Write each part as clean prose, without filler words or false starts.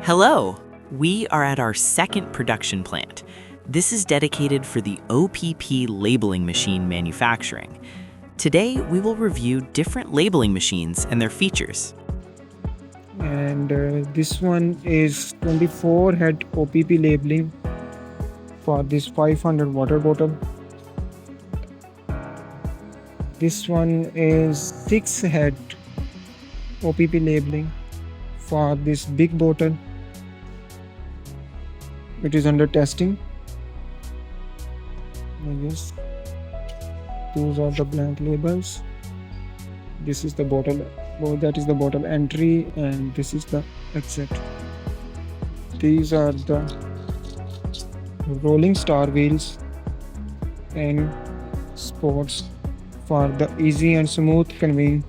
Hello! We are at our second production plant. This is dedicated for the OPP labeling machine manufacturing. Today, we will review different labeling machines and their features. And this one is 24 head OPP labeling for this 500 water bottle. This one is 6 head OPP labeling for this big bottle. It is under testing. Yes, those are the blank labels. This is the bottle, that is the bottle entry, and this is the exit. These are the rolling star wheels and spots for the easy and smooth conveying.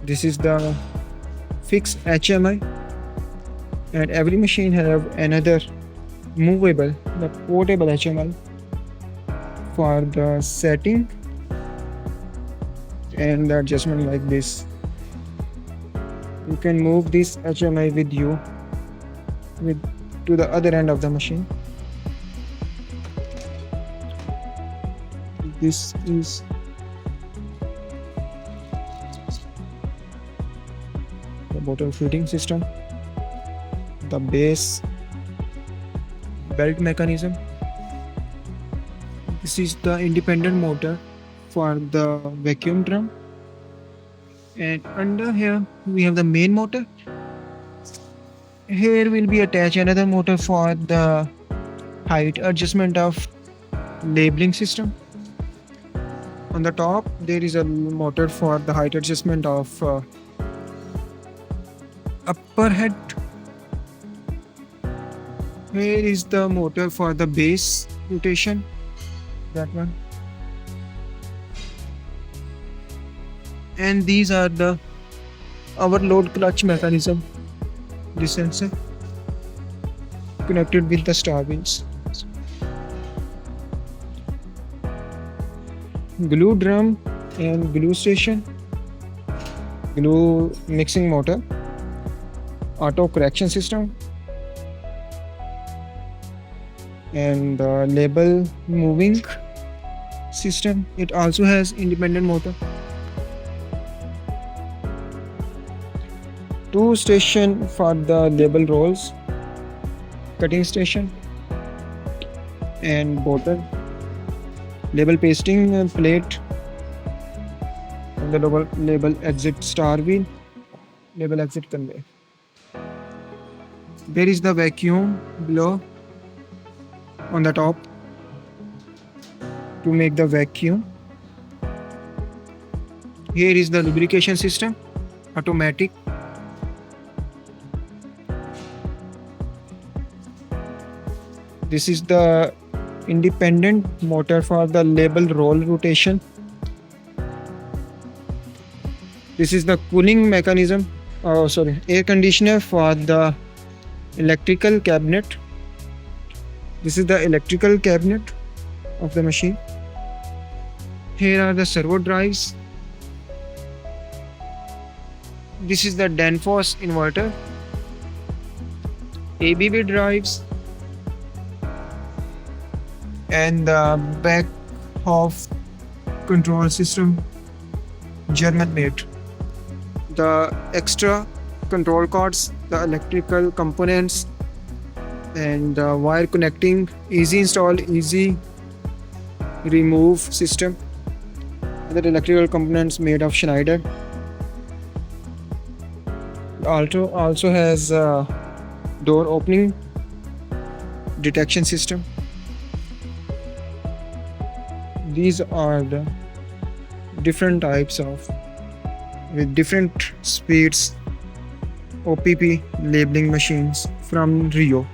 This is the fixed HMI, and every machine have another movable, the portable HMI for the setting and the adjustment like this. You can move this HMI with you to the other end of the machine. This is the bottle feeding system, the base belt mechanism. This is the independent motor for the vacuum drum, and under here we have the main motor. Here will be attached another motor for the height adjustment of labeling system. On the top there is a motor for the height adjustment of upper head. Here is the motor for the base rotation, that one. And these are the overload clutch mechanism, this sensor connected with the star wheels. Glue drum and glue station, glue mixing motor, auto correction system, and the label moving system. It also has independent motor. 2 station for the label rolls, cutting station, and bottle label pasting plate, and the label exit star wheel, label exit conveyor. There is the vacuum blower on the top to make the vacuum. Here is the lubrication system, automatic. This is the independent motor for the label roll rotation. This is the cooling mechanism, air conditioner for the electrical cabinet. This is the electrical cabinet of the machine. Here are the servo drives. This is the Danfoss inverter, ABB drives, and the back of control system, German made. The extra control cards, the electrical components, and wire connecting, easy install, easy remove system. Other electrical components made of Schneider. Also has door opening detection system. These are the different types of, with different speeds, OPP labeling machines from Rio.